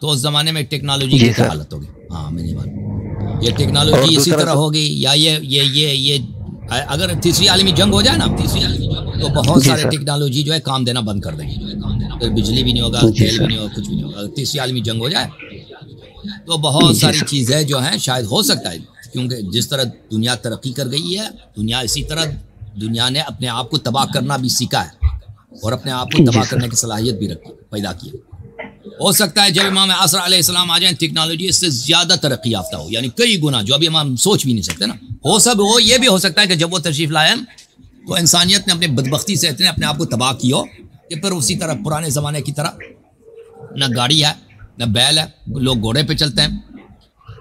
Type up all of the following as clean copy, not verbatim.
تو اس زمانے میں ٹیکنالوجی کی جی کیا سر، حالت ہوگی، ہاں ہمیں نہیں معلوم یہ اور ٹیکنالوجی اسی دوسرا طرح ہوگی یا یہ اگر تیسری عالمی جنگ ہو جائے نا تو بہت جی سارے سر، ٹیکنالوجی جو ہے کام دینا بند کر دیں گے، پھر بجلی بھی نہیں ہوگا، جی تیل بھی سر، نہیں ہوگا، کچھ بھی نہیں ہوگا۔ اگر تیسری عالمی جنگ ہو جائے تو بہت جی ساری سر، چیزیں جو ہیں شاید ہو سکتا ہے، کیونکہ جس طرح دنیا ترقی کر گئی ہے، دنیا اسی طرح دنیا نے اپنے آپ کو تباہ کرنا بھی سیکھا ہے اور اپنے آپ کو جی تباہ سر، کرنے کی صلاحیت بھی پیدا کی ہے۔ ہو سکتا ہے جب امام عصر علیہ السلام آ جائیں ٹیکنالوجی اس سے زیادہ ترقی یافتہ ہو، یعنی کئی گنا جو ابھی ہم سوچ بھی نہیں سکتے نا، ہو یہ بھی ہو سکتا ہے کہ جب وہ تشریف لائیں تو انسانیت نے اپنے بدبختی سے اتنے اپنے آپ کو تباہ کی ہو کہ پھر اسی طرح پرانے زمانے کی طرح نہ گاڑی ہے نہ بیل ہے، لوگ گھوڑے پہ چلتے ہیں،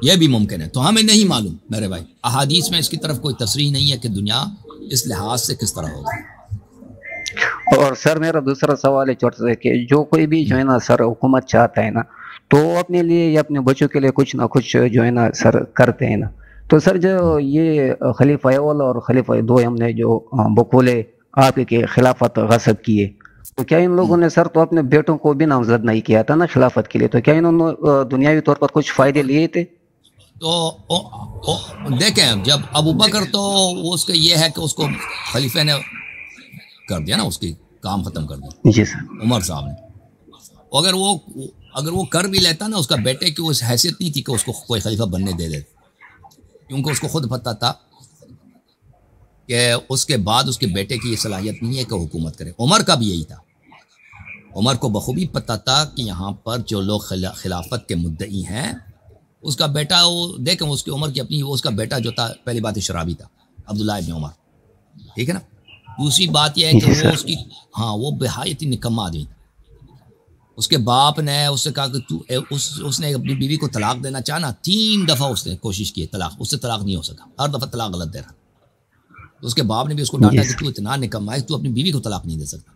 یہ بھی ممکن ہے۔ تو ہمیں نہیں معلوم میرے بھائی، احادیث میں اس کی طرف کوئی تصریح نہیں ہے کہ دنیا اس لحاظ سے کس طرح ہوگی۔ اور سر میرا دوسرا سوال ہے چھوٹا سا کہ جو کوئی بھی جو ہے نا سر حکومت چاہتا ہے نا تو وہ اپنے لیے یا اپنے بچوں کے لیے کچھ نہ کچھ جو ہے نا سر کرتے ہیں نا، تو سر جو یہ خلیفہ اول اور خلیفہ دوم نے جو بقول آپ کے خلافت غصب کیے، تو کیا ان لوگوں نے سر تو اپنے بیٹوں کو بھی نامزد نہیں کیا تھا نا خلافت کے لیے، تو کیا انہوں نے دنیاوی طور پر کچھ فائدے لیے تھے؟ تو دیکھیں جب ابو بکر تو اس کا یہ ہے کہ اس کو خلیفہ نے کر دیا نا، اس کی کام ختم کر دیا جی سر، عمر صاحب نے، اگر وہ کر بھی لیتا نا، اس کا بیٹے کی اس حیثیت نہیں تھی کہ اس کو کوئی خلیفہ بننے دے دے، کیونکہ اس کو خود پتہ تھا کہ اس کے بعد اس کے بیٹے کی یہ صلاحیت نہیں ہے کہ حکومت کرے۔ عمر کا بھی یہی تھا، عمر کو بخوبی پتہ تھا کہ یہاں پر جو لوگ خلافت کے مدعی ہیں اس کا بیٹا، وہ دیکھیں اس کی عمر کی اپنی، اس کا بیٹا جو تھا پہلی بات شرابی تھا، عبداللہ ابن عمر، ٹھیک ہے نا۔ دوسری بات یہ ہے کہ جی وہ سر، اس کی وہ بہایت ہی نکما آدمی تھا۔ اس کے باپ نے اس سے کہا کہ اس نے اپنی بیوی کو طلاق دینا چاہنا، 3 دفعہ اس نے کوشش کی طلاق، اس سے طلاق نہیں ہو سکا، ہر دفعہ طلاق غلط دے رہا۔ تو اس کے باپ نے بھی اس کو جی ڈانٹا کہ سر، تو اتنا نکما ہے، تو اپنی بیوی کو طلاق نہیں دے سکتا۔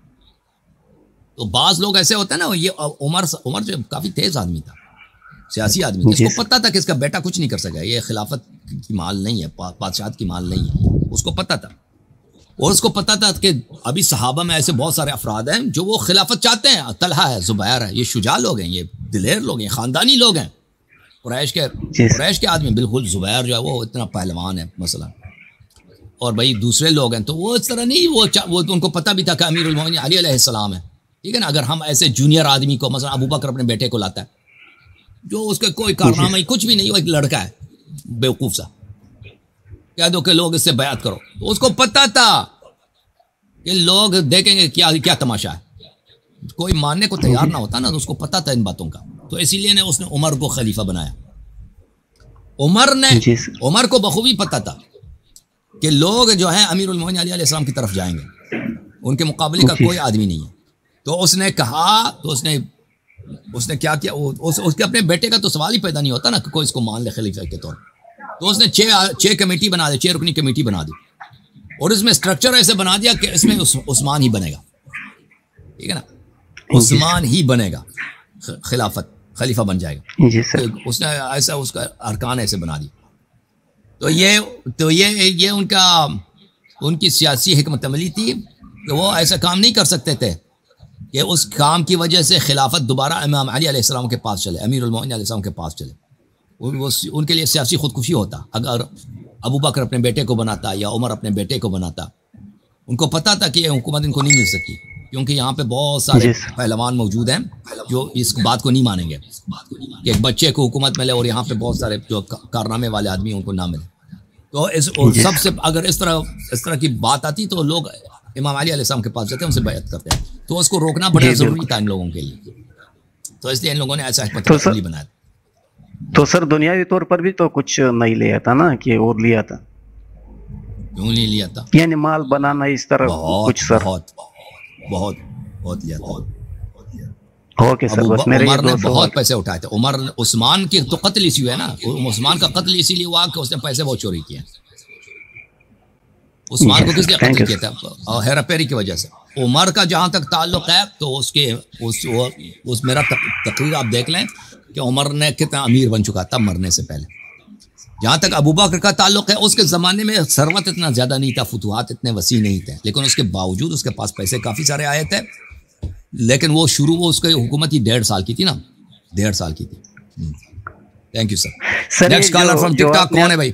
تو بعض لوگ ایسے ہوتے ہیں نا، یہ عمر جو کافی تیز آدمی تھا، سیاسی آدمی تھا، اس جی کو سر، پتہ تھا کہ اس کا بیٹا کچھ نہیں کر سکا، یہ خلافت کی مال نہیں ہے، بادشاہت کی مال نہیں ہے، اس کو پتہ تھا۔ اور اس کو پتہ تھا کہ ابھی صحابہ میں ایسے بہت سارے افراد ہیں جو وہ خلافت چاہتے ہیں، طلحہ ہے، زبیر ہے، یہ شجاع لوگ ہیں، یہ دلیر لوگ ہیں، خاندانی لوگ ہیں، جی سر، قریش کے آدمی، بالکل زبیر جو ہے وہ اتنا پہلوان ہے مثلا، اور بھائی دوسرے لوگ ہیں، تو وہ اس طرح نہیں، وہ ان کو پتہ بھی تھا کہ امیر المومنین علی علیہ السلام ہے، ٹھیک ہے نا۔ اگر ہم ایسے جونیئر آدمی کو، مثلا ابو بکر اپنے بیٹے کو لاتا ہے جو اس کا کوئی جی کارنامہ سر، ہی کچھ بھی نہیں، وہ ایک لڑکا ہے بیوقوف سا، کہہ دو کہ لوگ اس سے بیعت کرو، تو اس کو پتہ تھا کہ لوگ دیکھیں گے کیا تماشا ہے، کوئی ماننے کو تیار جی نہ ہوتا نا، تو اس کو پتہ تھا ان باتوں کا، تو اسی لیے اس نے عمر کو خلیفہ بنایا۔ جی سر، عمر کو بخوبی پتہ تھا کہ لوگ جو ہیں امیر المومنین علی علیہ السلام کی طرف جائیں گے، ان کے مقابلے کا جی کوئی سر، آدمی نہیں ہے۔ تو اس نے کہا، تو اس نے کیا کیا، اس کے اپنے بیٹے کا تو سوال ہی پیدا نہیں ہوتا نا کہ کوئی اس کو مان لے خلیفہ کے طور پر۔ تو اس نے 6 کمیٹی بنا دی، 6 رکنی کمیٹی بنا دی، اور اس میں سٹرکچر ایسے بنا دیا کہ اس میں عثمان ہی بنے گا، ٹھیک ہے نا، جی سر، عثمان ہی بنے گا خلیفہ بن جائے جی گا، سر، اس نے ایسا اس کا ارکان ایسے بنا دی۔ تو یہ ان کی سیاسی حکمت عملی تھی کہ وہ ایسا کام نہیں کر سکتے تھے کہ اس کام کی وجہ سے خلافت دوبارہ امام علی علیہ السلام کے پاس چلے، امیر المومنین علیہ السلام کے پاس چلے۔ ان کے لیے سیاسی خودکشی ہوتا اگر ابو بکر اپنے بیٹے کو بناتا یا عمر اپنے بیٹے کو بناتا۔ ان کو پتا تھا کہ یہ حکومت ان کو نہیں مل سکتی، کیونکہ یہاں پہ بہت سارے جی سر، پہلوان موجود ہیں جو اس بات کو نہیں مانیں گے کہ ایک بچے کو حکومت ملے، اور یہاں پہ بہت سارے جو کارنامے والے آدمی ان کو نہ ملے۔ تو جی سب سر، سے اگر اس طرح کی بات آتی تو لوگ امام علی علیہ السلام کے پاس جاتے ہیں، ان سے بیعت کرتے ہیں، تو اس کو روکنا بڑا جی ضروری بالکل، تھا ان لوگوں کے لیے، تو اس لیے ان لوگوں نے ایسا حکمت تو سر عملی بنایا۔ تو سر دنیاوی طور پر بھی تو کچھ نہیں لیا تھا نا کہ اور لیا تھا، کیوں نہیں لیا تھا؟ یعنی مال بنانا اس طرح بہت کچھ سر؟ بہت بہت بہت لیا تھا۔ اوکے سر، بس میرے یہ عمر نے 2 سوال۔ بہت پیسے اٹھائے تھے، عثمان کی تو قتل اسی ہوئے نا، عثمان کا قتل اسی لیے ہوا کہ اس نے پیسے بہت چوری کیے۔ عثمان جی کو کس سر، لیے تھینک قتل یو کیا سر، تھا؟ ہیرا پیری کی وجہ سے۔ عمر کا جہاں تک تعلق ہے تو اس میرا تقریر آپ دیکھ لیں، کہ عمر نے کتنا امیر بن چکا تب مرنے سے پہلے. جہاں تک ابو بکر کا تعلق ہے اس کے زمانے میں ثروت اتنا زیادہ نہیں تھا, فتوحات اتنے وسیع نہیں تھے, لیکن اس کے باوجود اس کے پاس پیسے کافی سارے آئے تھے, لیکن وہ اس کی حکومت ہی 1.5 سال کی تھی نا, 1.5 سال کی تھی. Thank you sir. Next caller from TikTok کون ہے بھائی؟